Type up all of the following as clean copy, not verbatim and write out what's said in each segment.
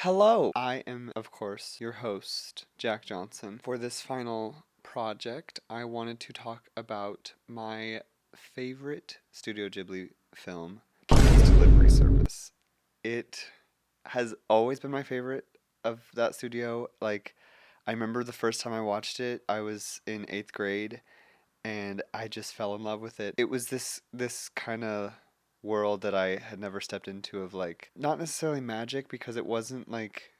Hello! I am, of course, your host, Jack Johnson. For this final project, I wanted to talk about my favorite Studio Ghibli film, Kiki's Delivery Service. It has always been my favorite of that studio. I remember the first time I watched it, I was in 8th grade, and I just fell in love with it. It was this kind of world that I had never stepped into of not necessarily magic because it wasn't like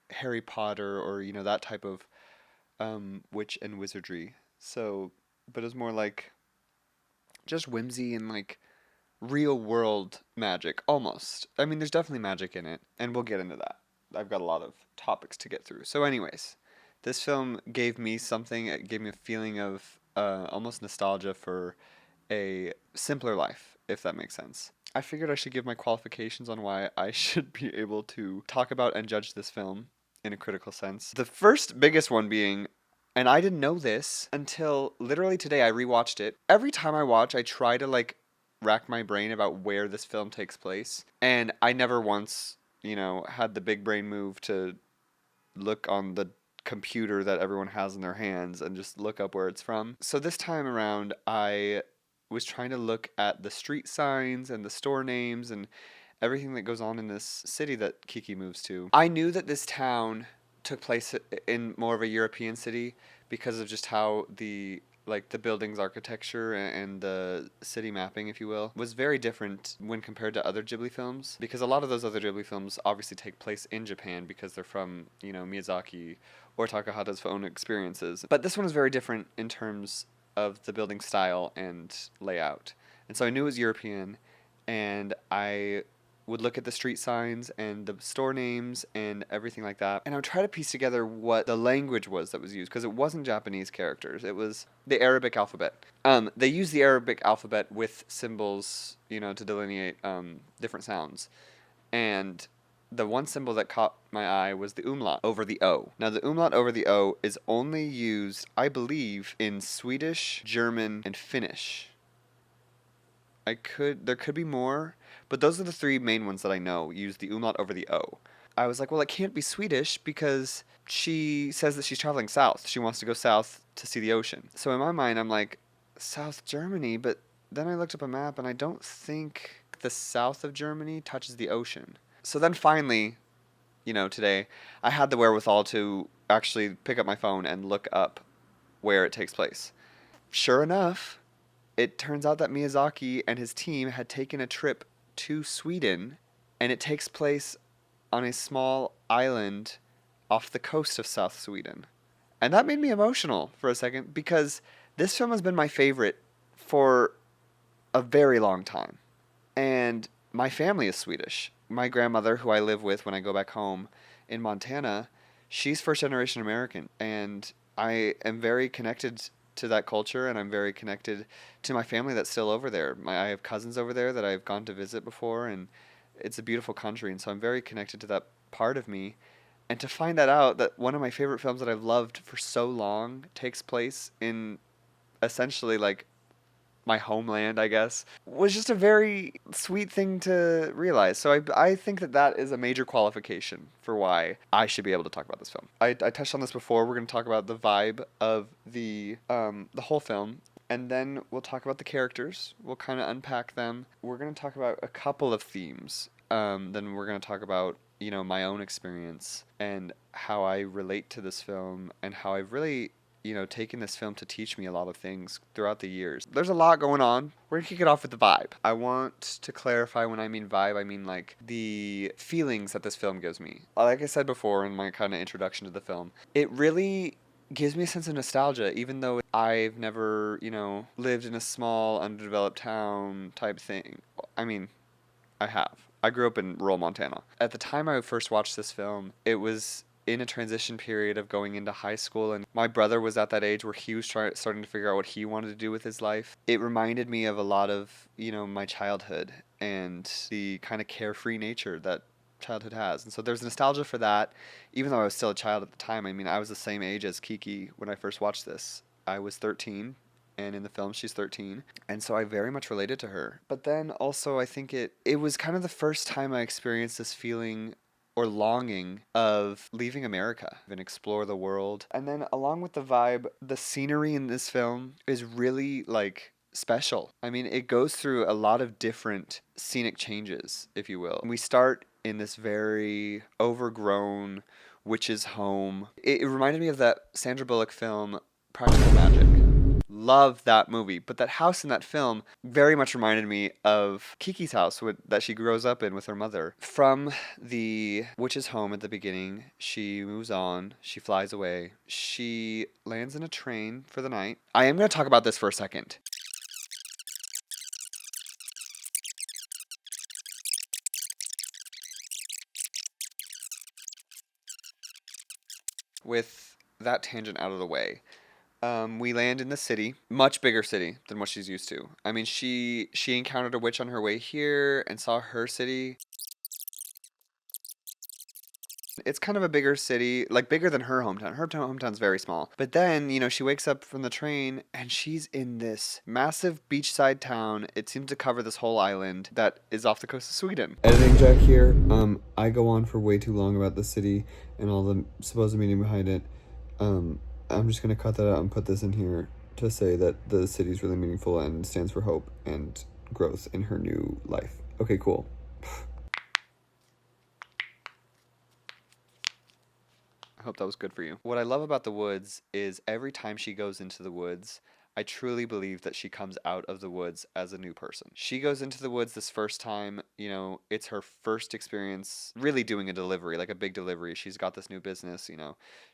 Harry Potter or that type of witch and wizardry. So, but it was more like just whimsy and real world magic almost. I mean, there's definitely magic in it, and we'll get into that. I've got a lot of topics to get through. So, anyways, this film gave me something. It gave me a feeling of almost nostalgia for a simpler life, if that makes sense. I figured I should give my qualifications on why I should be able to talk about and judge this film in a critical sense. The first biggest one being, and I didn't know this until literally today, I rewatched it. Every time I watch, I try to rack my brain about where this film takes place, and I never once, had the big brain move to look on the computer that everyone has in their hands and just look up where it's from. So this time around, I was trying to look at the street signs and the store names and everything that goes on in this city that Kiki moves to. I knew that this town took place in more of a European city because of just how the building's architecture and the city mapping, if you will, was very different when compared to other Ghibli films. Because a lot of those other Ghibli films obviously take place in Japan because they're from, Miyazaki or Takahata's own experiences. But this one is very different in terms of the building style and layout. And so I knew it was European, and I would look at the street signs and the store names and everything like that. And I would try to piece together what the language was that was used because it wasn't Japanese characters. It was the Arabic alphabet. They used the Arabic alphabet with symbols, to delineate different sounds. And the one symbol that caught my eye was the umlaut over the O. Now, the umlaut over the O is only used, I believe, in Swedish, German, and Finnish. There could be more, but those are the three main ones that I know use the umlaut over the O. I was like, well, it can't be Swedish because she says that she's traveling south. She wants to go south to see the ocean. So in my mind, I'm like, South Germany, but then I looked up a map and I don't think the south of Germany touches the ocean. So then finally, today, I had the wherewithal to actually pick up my phone and look up where it takes place. Sure enough, it turns out that Miyazaki and his team had taken a trip to Sweden, and it takes place on a small island off the coast of South Sweden. And that made me emotional for a second because this film has been my favorite for a very long time. And my family is Swedish. My grandmother, who I live with when I go back home in Montana, she's first generation American. And I am very connected to that culture, and I'm very connected to my family that's still over there. I have cousins over there that I've gone to visit before, and it's a beautiful country, and so I'm very connected to that part of me. And to find that out, that one of my favorite films that I've loved for so long takes place in essentially my homeland, I guess, was just a very sweet thing to realize. So I think that is a major qualification for why I should be able to talk about this film. I touched on this before. We're going to talk about the vibe of the whole film. And then we'll talk about the characters. We'll kind of unpack them. We're going to talk about a couple of themes. Then we're going to talk about, my own experience and how I relate to this film and how I've really taken this film to teach me a lot of things throughout the years. There's a lot going on. We're gonna kick it off with the vibe. I want to clarify when I mean vibe, I mean the feelings that this film gives me. Like I said before in my kind of introduction to the film, it really gives me a sense of nostalgia, even though I've never, lived in a small, underdeveloped town type thing. I mean, I have. I grew up in rural Montana. At the time I first watched this film, it was in a transition period of going into high school, and my brother was at that age where he was starting to figure out what he wanted to do with his life. It reminded me of a lot of, my childhood and the kind of carefree nature that childhood has. And so there's nostalgia for that, even though I was still a child at the time. I mean, I was the same age as Kiki when I first watched this. I was 13, and in the film she's 13, and so I very much related to her. But then also I think it was kind of the first time I experienced this feeling or longing of leaving America and explore the world. And then along with the vibe, the scenery in this film is really like special. I mean, it goes through a lot of different scenic changes, if you will. We start in this very overgrown witch's home. It reminded me of that Sandra Bullock film, Practical Magic. Love that movie, but that house in that film very much reminded me of Kiki's house that she grows up in with her mother. From the witch's home at the beginning, she moves on, she flies away, she lands in a train for the night. I am going to talk about this for a second. With that tangent out of the way, we land in the city, much bigger city than what she's used to. I mean, she encountered a witch on her way here and saw her city. It's kind of a bigger city, like bigger than her hometown. Her hometown's very small. But then, she wakes up from the train and she's in this massive beachside town. It seems to cover this whole island that is off the coast of Sweden. Editing Jack here. I go on for way too long about the city and all the supposed meaning behind it. I'm just gonna cut that out and put this in here to say that the city is really meaningful and stands for hope and growth in her new life. Okay, cool. I hope that was good for you. What I love about the woods is every time she goes into the woods, I truly believe that she comes out of the woods as a new person. She goes into the woods this first time, it's her first experience really doing a delivery, like a big delivery. She's got this new business,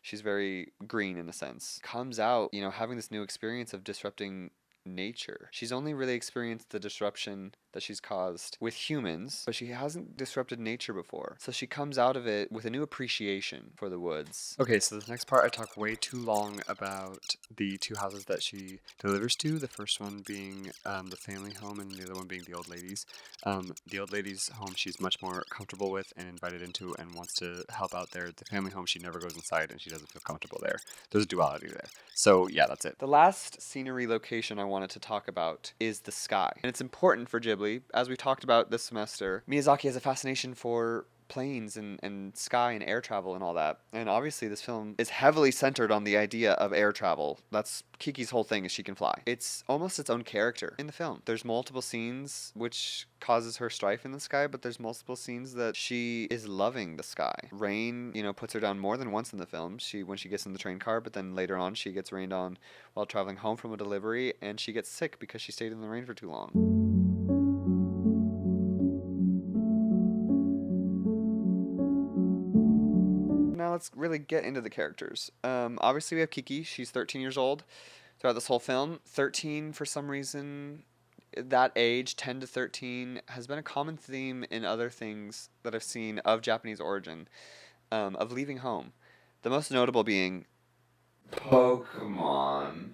she's very green in a sense. Comes out, having this new experience of disrupting nature. She's only really experienced the disruption that she's caused with humans, but she hasn't disrupted nature before. So she comes out of it with a new appreciation for the woods. Okay, so this next part I talk way too long about the two houses that she delivers to. The first one being the family home and the other one being the old lady's. The old lady's home she's much more comfortable with and invited into and wants to help out there. The family home she never goes inside and she doesn't feel comfortable there. There's a duality there. So yeah, that's it. The last scenery location I wanted to talk about is the sky. And it's important for Ghibli. As we talked about this semester, Miyazaki has a fascination for planes and sky and air travel and all that. And obviously this film is heavily centered on the idea of air travel. That's Kiki's whole thing, is she can fly. It's almost its own character in the film. There's multiple scenes which causes her strife in the sky, but there's multiple scenes that she is loving the sky. Rain, puts her down more than once in the film. When she gets in the train car, but then later on she gets rained on while traveling home from a delivery, and she gets sick because she stayed in the rain for too long. Now let's really get into the characters. Obviously we have Kiki. She's 13 years old throughout this whole film. 13, for some reason, that age, 10 to 13, has been a common theme in other things that I've seen of Japanese origin, of leaving home. The most notable being Pokemon.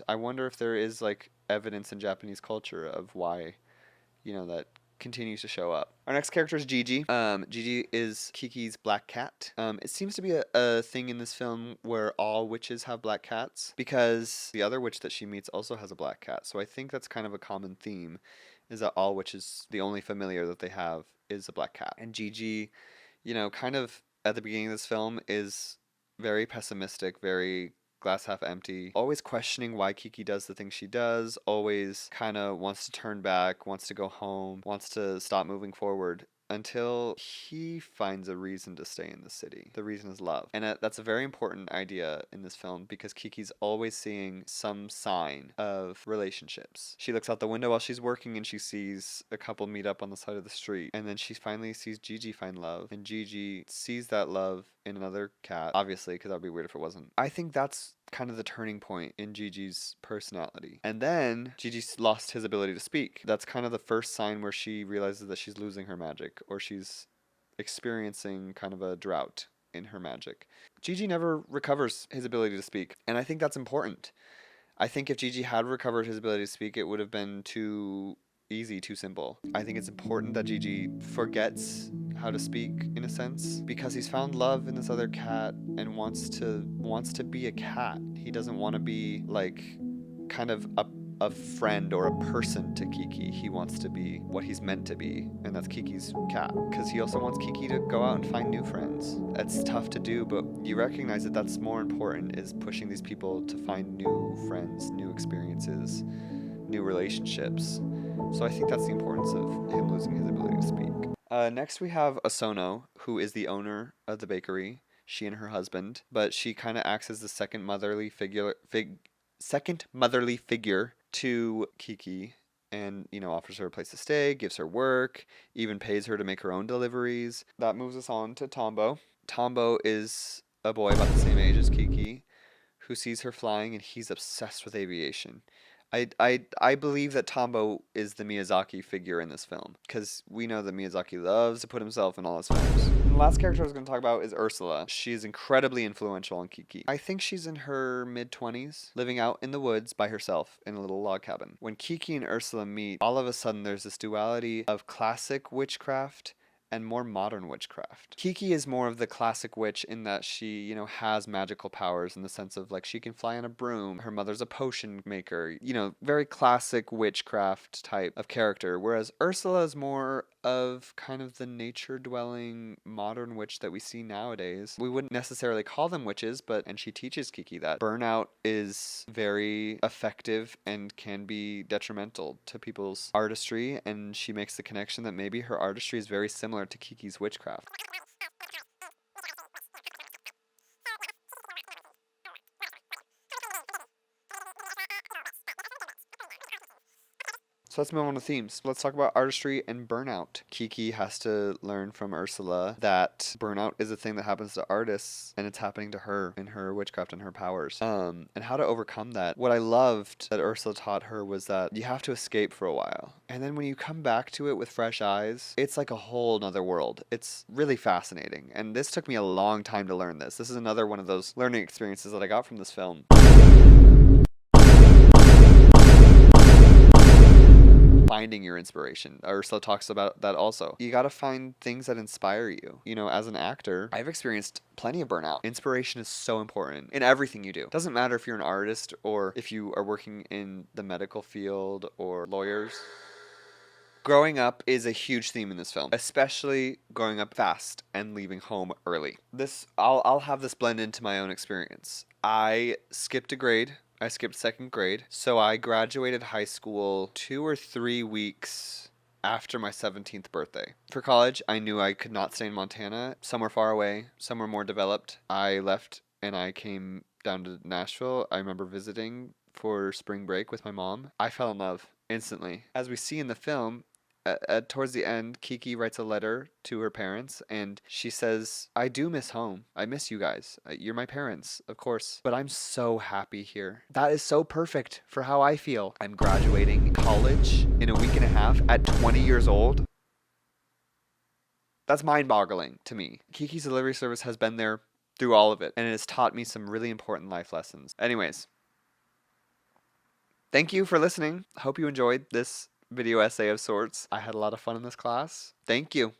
I wonder if there is like evidence in Japanese culture of why, that continues to show up. Our next character is Gigi. Gigi is Kiki's black cat. It seems to be a thing in this film where all witches have black cats because the other witch that she meets also has a black cat. So I think that's kind of a common theme, is that all witches, the only familiar that they have is a black cat. And Gigi, kind of at the beginning of this film is very pessimistic, very glass half empty, always questioning why Kiki does the things she does, always kind of wants to turn back, wants to go home, wants to stop moving forward until he finds a reason to stay in the city. The reason is love. And that's a very important idea in this film because Kiki's always seeing some sign of relationships. She looks out the window while she's working and she sees a couple meet up on the side of the street. And then she finally sees Gigi find love. And Gigi sees that love in another cat, obviously, because that would be weird if it wasn't. I think that's kind of the turning point in Gigi's personality. And then Gigi lost his ability to speak. That's kind of the first sign where she realizes that she's losing her magic, or she's experiencing kind of a drought in her magic. Gigi never recovers his ability to speak, and I think that's important. I think if Gigi had recovered his ability to speak, it would have been too easy, too simple. I think it's important that Gigi forgets how to speak in a sense because he's found love in this other cat and wants to be a cat. He doesn't want to be like kind of a friend or a person to Kiki. He wants to be what he's meant to be, and that's Kiki's cat. Because he also wants Kiki to go out and find new friends. That's tough to do, but you recognize that that's more important, is pushing these people to find new friends, new experiences, new relationships. So I think that's the importance of him losing his ability to speak. Next we have Osono, who is the owner of the bakery. She and her husband, but she kind of acts as the second motherly figure to Kiki, and offers her a place to stay, gives her work, even pays her to make her own deliveries. That moves us on to Tombo. Tombo is a boy about the same age as Kiki who sees her flying, and he's obsessed with aviation. I believe that Tombo is the Miyazaki figure in this film, because we know that Miyazaki loves to put himself in all his films. And the last character I was going to talk about is Ursula. She is incredibly influential on Kiki. I think she's in her mid-20s, living out in the woods by herself in a little log cabin. When Kiki and Ursula meet, all of a sudden there's this duality of classic witchcraft and more modern witchcraft. Kiki is more of the classic witch in that she, has magical powers in the sense of like she can fly on a broom. Her mother's a potion maker. Very classic witchcraft type of character. Whereas Ursula is more of kind of the nature-dwelling modern witch that we see nowadays. We wouldn't necessarily call them witches, and she teaches Kiki that burnout is very effective and can be detrimental to people's artistry, and she makes the connection that maybe her artistry is very similar to Kiki's witchcraft. So let's move on to themes. Let's talk about artistry and burnout. Kiki has to learn from Ursula that burnout is a thing that happens to artists, and it's happening to her in her witchcraft and her powers. And how to overcome that. What I loved that Ursula taught her was that you have to escape for a while. And then when you come back to it with fresh eyes, it's like a whole nother world. It's really fascinating. And this took me a long time to learn this. This is another one of those learning experiences that I got from this film. Finding your inspiration. Ursula talks about that also. You gotta find things that inspire you. As an actor, I've experienced plenty of burnout. Inspiration is so important in everything you do. Doesn't matter if you're an artist or if you are working in the medical field or lawyers. Growing up is a huge theme in this film, especially growing up fast and leaving home early. I'll have this blend into my own experience. I skipped a grade. I skipped second grade, so I graduated high school 2 or 3 weeks after my 17th birthday. For college, I knew I could not stay in Montana, somewhere far away, somewhere more developed. I left and I came down to Nashville. I remember visiting for spring break with my mom. I fell in love instantly. As we see in the film, towards the end, Kiki writes a letter to her parents, and she says, I do miss home. I miss you guys. You're my parents, of course, but I'm so happy here. That is so perfect for how I feel. I'm graduating college in a week and a half at 20 years old. That's mind-boggling to me. Kiki's delivery service has been there through all of it, and it has taught me some really important life lessons. Anyways, thank you for listening. I hope you enjoyed this video essay of sorts. I had a lot of fun in this class. Thank you.